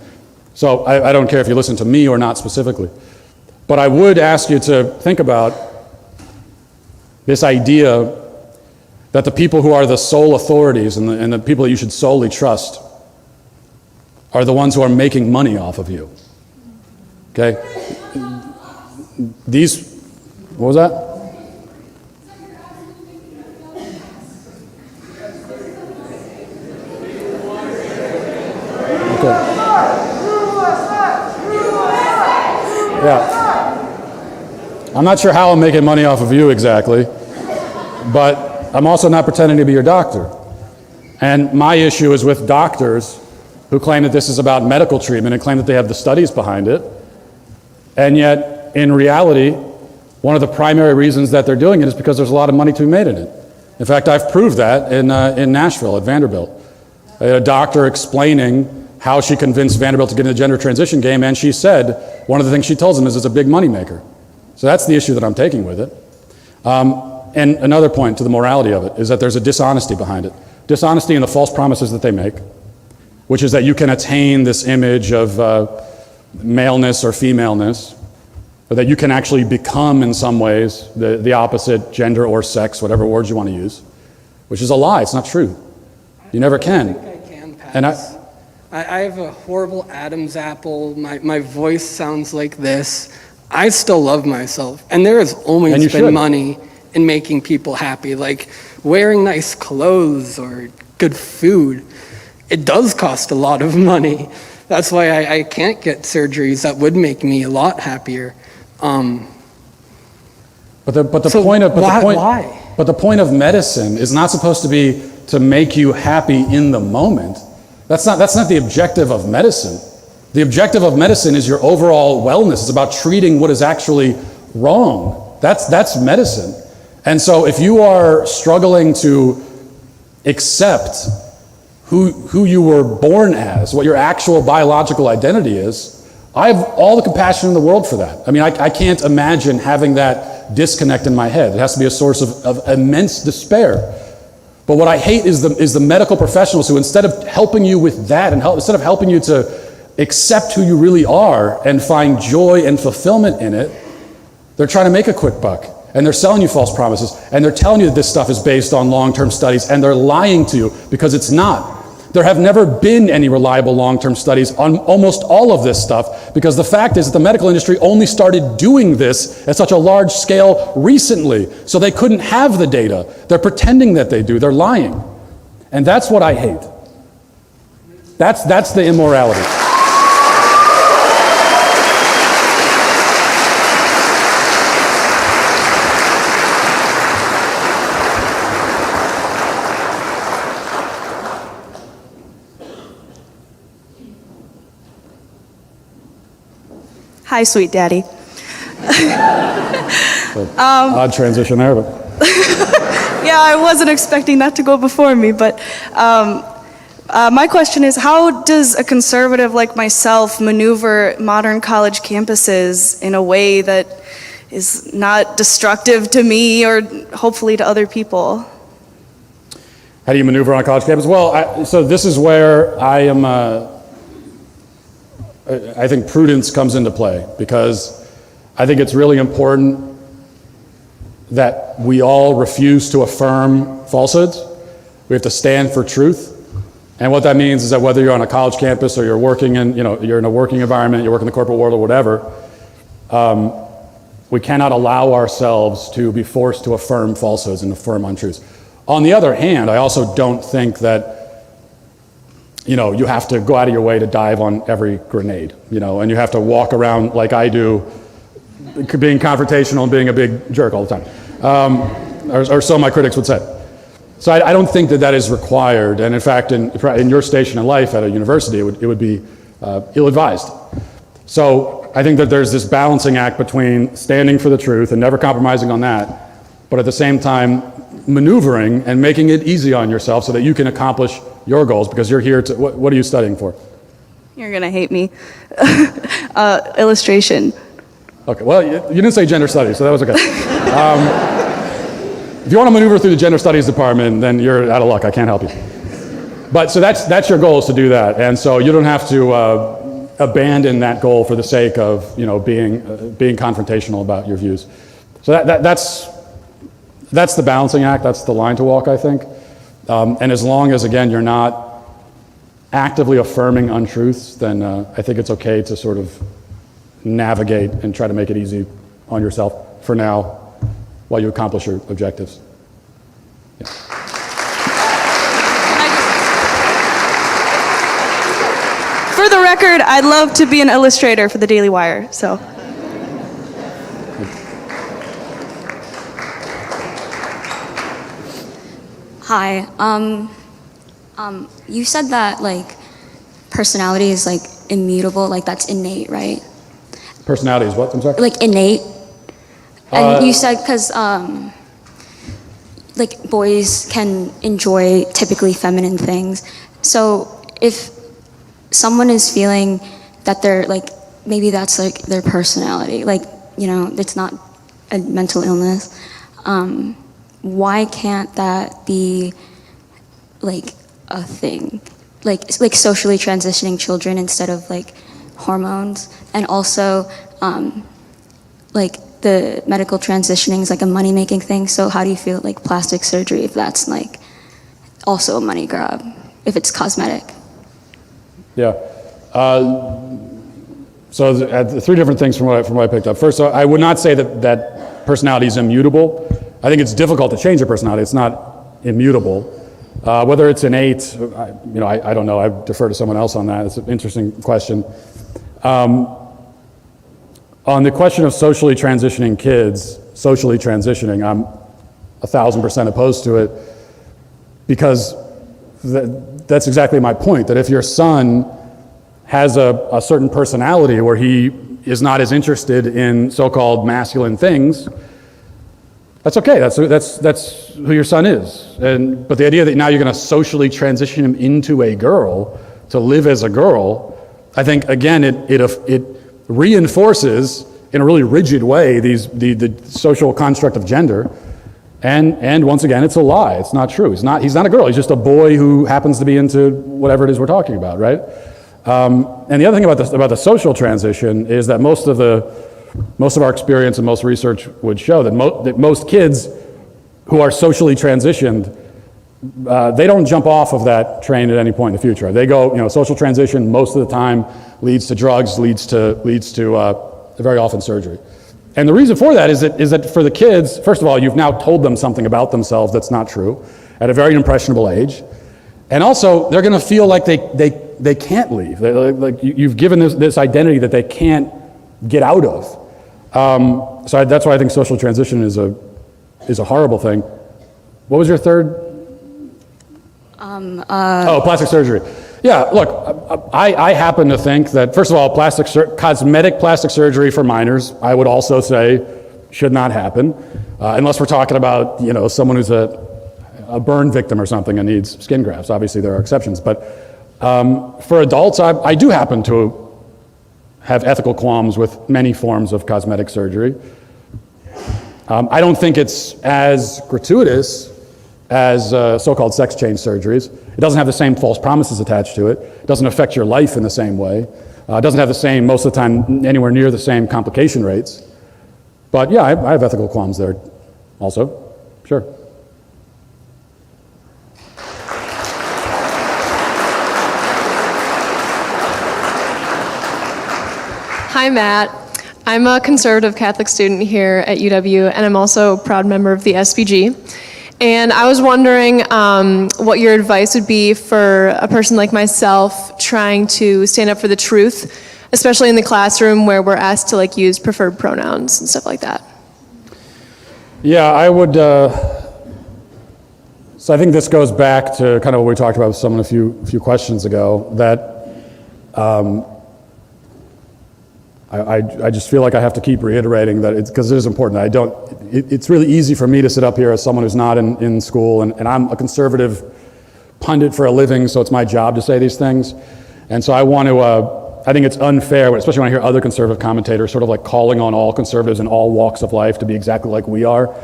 So I don't care if you listen to me or not specifically. But I would ask you to think about this idea that the people who are the sole authorities and the people that you should solely trust are the ones who are making money off of you. Okay? What was that? Okay. Yeah. I'm not sure how I'm making money off of you exactly, but I'm also not pretending to be your doctor. And my issue is with doctors who claim that this is about medical treatment and claim that they have the studies behind it. And yet, in reality, one of the primary reasons that they're doing it is because there's a lot of money to be made in it. In fact, I've proved that in Nashville at Vanderbilt. I had a doctor explaining how she convinced Vanderbilt to get in the gender transition game, and she said one of the things she tells them is it's a big moneymaker. So that's the issue that I'm taking with it. And another point to the morality of it is that there's a dishonesty behind it. Dishonesty in the false promises that they make, which is that you can attain this image of maleness or femaleness, or that you can actually become in some ways the opposite gender or sex, whatever words you want to use, which is a lie. It's not true. You never can. I think I can pass. And I have a horrible Adam's apple. My voice sounds like this. I still love myself. And there has always been money in making people happy, like wearing nice clothes or good food. It does cost a lot of money. That's why I can't get surgeries that would make me a lot happier. But the point of medicine is not supposed to be to make you happy in the moment. That's not the objective of medicine. The objective of medicine is your overall wellness. It's about treating what is actually wrong. That's medicine. And so if you are struggling to accept who you were born as, what your actual biological identity is, I have all the compassion in the world for that. I mean, I can't imagine having that disconnect in my head. It has to be a source of immense despair. But what I hate is the medical professionals who, instead of helping you with that, and instead of helping you to accept who you really are and find joy and fulfillment in it, they're trying to make a quick buck. And they're selling you false promises. And they're telling you that this stuff is based on long-term studies. And they're lying to you because it's not. There have never been any reliable long-term studies on almost all of this stuff, because the fact is that the medical industry only started doing this at such a large scale recently, so they couldn't have the data. They're pretending that they do. They're lying. And that's what I hate. That's the immorality. Hi, sweet daddy. Odd transition there, but Yeah, I wasn't expecting that to go before me, but my question is, how does a conservative like myself maneuver modern college campuses in a way that is not destructive to me or hopefully to other people? how do you maneuver on a college campus? Well, so this is where I am. I think prudence comes into play, because I think it's really important that we all refuse to affirm falsehoods. We have to stand for truth. And what that means is that whether you're on a college campus or you're working in, you're in a working environment, you're working in the corporate world or whatever, we cannot allow ourselves to be forced to affirm falsehoods and affirm untruths. On the other hand, I also don't think that you have to go out of your way to dive on every grenade, and you have to walk around like I do, being confrontational and being a big jerk all the time, or so my critics would say. So I don't think that is required, and in fact, in your station in life at a university, it would be ill-advised. So I think that there's this balancing act between standing for the truth and never compromising on that, but at the same time maneuvering and making it easy on yourself so that you can accomplish your goals, because you're here to, what are you studying for? You're going to hate me. Illustration. Okay, well, you didn't say gender studies, so that was okay. If you want to maneuver through the gender studies department, then you're out of luck. I can't help you. But so that's your goal, is to do that, and so you don't have to abandon that goal for the sake of being confrontational about your views. So that's the balancing act. That's the line to walk, I think. And as long as, again, you're not actively affirming untruths, then I think it's okay to sort of navigate and try to make it easy on yourself for now while you accomplish your objectives. Yeah. For the record, I'd love to be an illustrator for the Daily Wire, so. Hi. You said that personality is immutable, that's innate, right? Personality is what? I'm sorry? Innate. And you said because boys can enjoy typically feminine things. So if someone is feeling that they're maybe that's their personality, it's not a mental illness, why can't that be a thing? Socially transitioning children instead of hormones, and also the medical transitioning is a money-making thing. So how do you feel plastic surgery, if that's also a money grab, if it's cosmetic? Yeah. So the three different things from what I picked up. First, I would not say that personality is immutable. I think it's difficult to change your personality. It's not immutable. Whether it's innate, I don't know. I defer to someone else on that. It's an interesting question. On the question of socially transitioning kids, I'm 1,000% opposed to it, because that's exactly my point, that if your son has a certain personality where he is not as interested in so-called masculine things, that's okay. That's who your son is. But the idea that now you're going to socially transition him into a girl to live as a girl, I think again it reinforces in a really rigid way the social construct of gender, and once again it's a lie. It's not true. He's not a girl. He's just a boy who happens to be into whatever it is we're talking about, right? And the other thing about the social transition is that most of our experience and most research would show that most kids who are socially transitioned, they don't jump off of that train at any point in the future. They go, social transition most of the time leads to drugs, leads to very often surgery. And the reason for that is that for the kids, first of all, you've now told them something about themselves that's not true at a very impressionable age. And also, they're going to feel like they can't leave. You've given this identity that they can't get out of. So that's why I think social transition is a horrible thing. What was your third? Plastic surgery. Yeah, look, I happen to think that, first of all, cosmetic plastic surgery for minors, I would also say should not happen, unless we're talking about, someone who's a burn victim or something and needs skin grafts. Obviously, there are exceptions. But for adults, I do happen to have ethical qualms with many forms of cosmetic surgery. I don't think it's as gratuitous as so-called sex change surgeries. It doesn't have the same false promises attached to it. It doesn't affect your life in the same way. It doesn't have the same, most of the time, anywhere near the same complication rates. But yeah, I have ethical qualms there also, sure. Hi, Matt. I'm a conservative Catholic student here at UW, and I'm also a proud member of the SBG. And I was wondering what your advice would be for a person like myself trying to stand up for the truth, especially in the classroom where we're asked to use preferred pronouns and stuff like that. Yeah, I would. So I think this goes back to kind of what we talked about with someone a few questions ago. That I just feel like I have to keep reiterating that because it is important. It's really easy for me to sit up here as someone who's not in school, and I'm a conservative pundit for a living, so it's my job to say these things. And so I think it's unfair, especially when I hear other conservative commentators sort of like calling on all conservatives in all walks of life to be exactly like we are,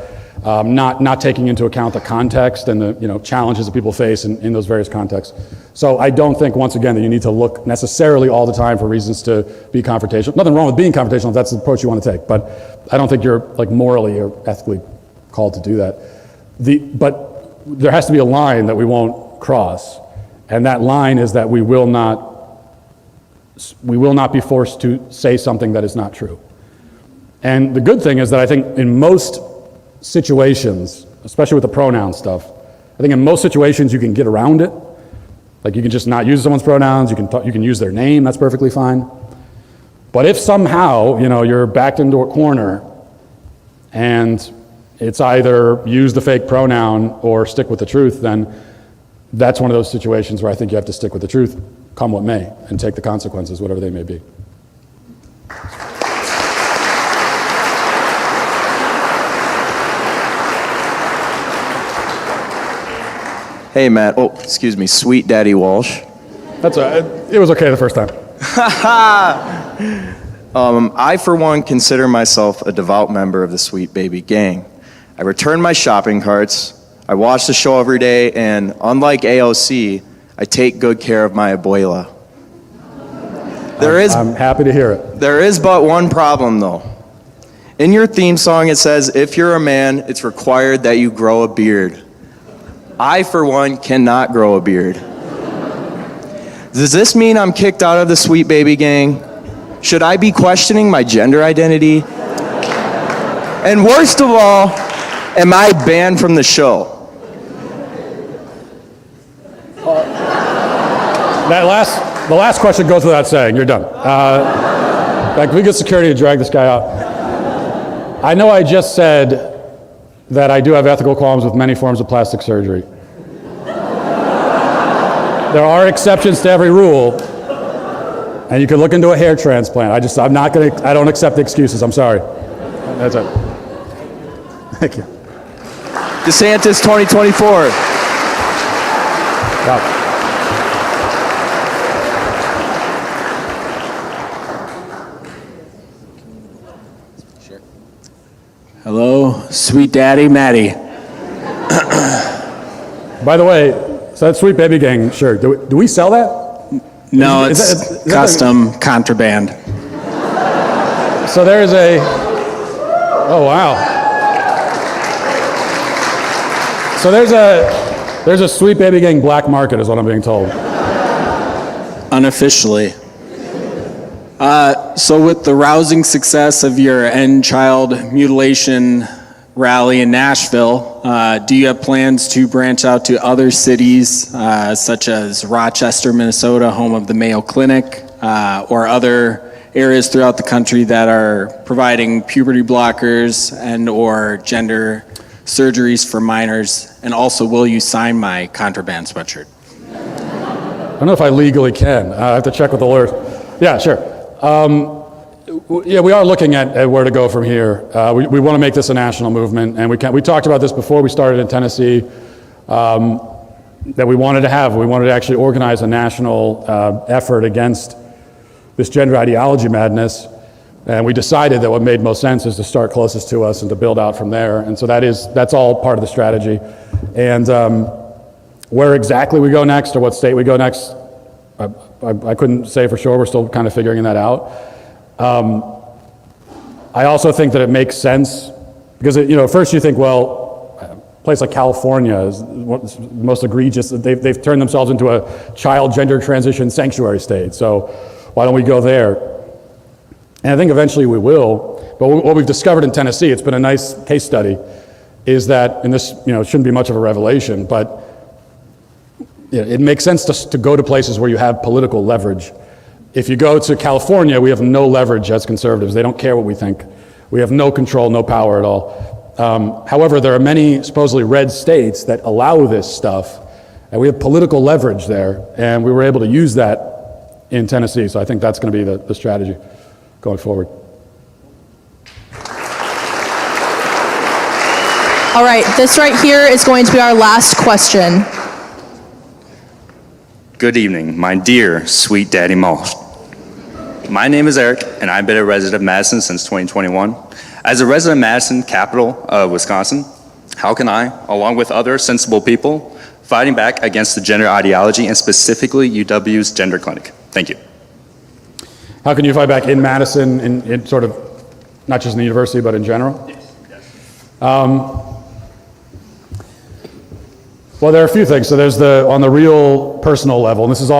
not taking into account the context and the challenges that people face in those various contexts. So I don't think, once again, that you need to look necessarily all the time for reasons to be confrontational. Nothing wrong with being confrontational if that's the approach you want to take, but I don't think you're like morally or ethically called to do that. But there has to be a line that we won't cross, and that line is that we will not be forced to say something that is not true. And the good thing is that I think in most situations, especially with the pronoun stuff, I think in most situations you can get around it. Like you can just not use someone's pronouns, you can use their name, that's perfectly fine. But if somehow, you're backed into a corner and it's either use the fake pronoun or stick with the truth, then that's one of those situations where I think you have to stick with the truth, come what may, and take the consequences, whatever they may be. Hey, Matt. Oh, excuse me. Sweet Daddy Walsh. It was okay the first time. I, for one, consider myself a devout member of the Sweet Baby Gang. I return my shopping carts, I watch the show every day, and unlike AOC, I take good care of my abuela. I'm happy to hear it. There is but one problem, though. In your theme song, it says, if you're a man, it's required that you grow a beard. I, for one, cannot grow a beard. Does this mean I'm kicked out of the Sweet Baby Gang? Should I be questioning my gender identity? And worst of all, am I banned from the show? The last question goes without saying. You're done. Like, we get security to drag this guy out. I know I just said that I do have ethical qualms with many forms of plastic surgery. There are exceptions to every rule, and you can look into a hair transplant. I don't accept excuses. I'm sorry. That's it. Thank you. DeSantis 2024. Wow. Hello, Sweet Daddy Matty. By the way, so that Sweet Baby Gang shirt, do we sell that? No, it's custom contraband. So there's oh wow. So there's a Sweet Baby Gang black market is what I'm being told. Unofficially. So with the rousing success of your End Child Mutilation rally in Nashville, do you have plans to branch out to other cities, such as Rochester, Minnesota, home of the Mayo Clinic, or other areas throughout the country that are providing puberty blockers and or gender surgeries for minors? And also, will you sign my contraband sweatshirt? I don't know if I legally can. I have to check with the lawyers. Yeah, sure. Yeah, we are looking at where to go from here. We want to make this a national movement, and we talked about this before we started in Tennessee, that we wanted to actually organize a national effort against this gender ideology madness, and we decided that what made most sense is to start closest to us and to build out from there, and so that's all part of the strategy. And where exactly we go next, or what state we go next, I couldn't say for sure. We're still kind of figuring that out. I also think that it makes sense because, at first you think, well, a place like California is what's most egregious. They've turned themselves into a child gender transition sanctuary state. So why don't we go there? And I think eventually we will. But what we've discovered in Tennessee, it's been a nice case study, is that, and this shouldn't be much of a revelation, but it makes sense to go to places where you have political leverage. If you go to California, we have no leverage as conservatives. They don't care what we think. We have no control, no power at all. However, there are many supposedly red states that allow this stuff, and we have political leverage there, and we were able to use that in Tennessee, so I think that's going to be the strategy. going forward. All right, this right here is going to be our last question. Good evening, my dear sweet daddy Walsh. My name is Eric, and I've been a resident of Madison since 2021. As a resident of Madison, capital of Wisconsin, how can I, along with other sensible people, fighting back against the gender ideology and specifically UW's gender clinic? Thank you. How can you fight back in Madison, in sort of, not just in the university, but in general? Yes. Well, there are a few things. So there's on the real personal level, and these are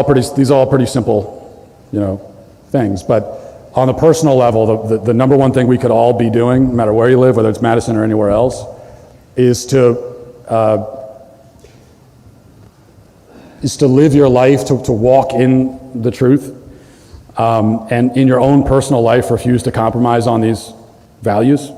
all pretty simple, things. But on the personal level, the number one thing we could all be doing, no matter where you live, whether it's Madison or anywhere else, is to live your life, to walk in the truth, and in your own personal life, refuse to compromise on these values.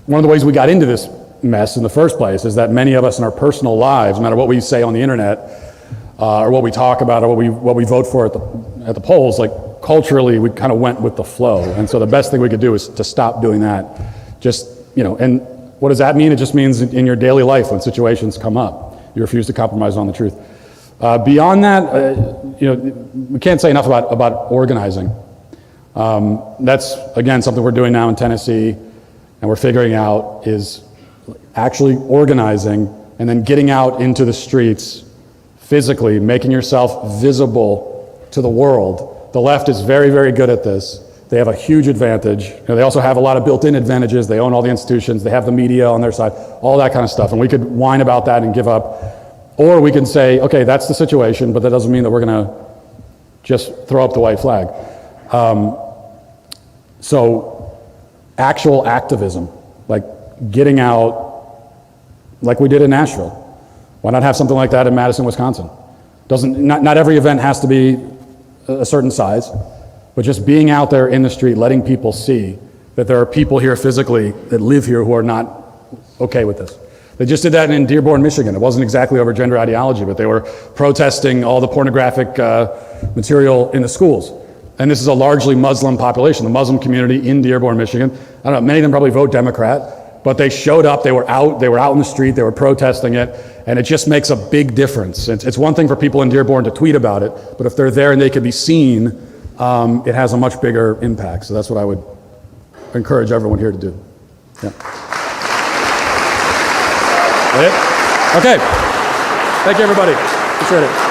One of the ways we got into this mess in the first place is that many of us in our personal lives, no matter what we say on the internet, or what we talk about, or what we vote for at the polls, like culturally, we kind of went with the flow. And so the best thing we could do is to stop doing that. Just, and what does that mean? It just means in your daily life, when situations come up, you refuse to compromise on the truth. Beyond that, we can't say enough about organizing. That's, again, something we're doing now in Tennessee, and we're figuring out is actually organizing and then getting out into the streets physically, making yourself visible to the world. The left is very, very good at this. They have a huge advantage. They also have a lot of built-in advantages. They own all the institutions. They have the media on their side, all that kind of stuff. And we could whine about that and give up. Or we can say, okay, that's the situation, but that doesn't mean that we're going to just throw up the white flag. So actual activism, like getting out, like we did in Nashville. Why not have something like that in Madison, Wisconsin? Not every event has to be a certain size, but just being out there in the street, letting people see that there are people here physically that live here who are not okay with this. They just did that in Dearborn, Michigan. It wasn't exactly over gender ideology, but they were protesting all the pornographic material in the schools. And this is a largely Muslim population, the Muslim community in Dearborn, Michigan. I don't know, many of them probably vote Democrat. But they showed up, they were out in the street, they were protesting it, and it just makes a big difference. It's one thing for people in Dearborn to tweet about it, but if they're there and they can be seen, it has a much bigger impact. So that's what I would encourage everyone here to do. Yeah. That it? Okay. Thank you, everybody. Appreciate it.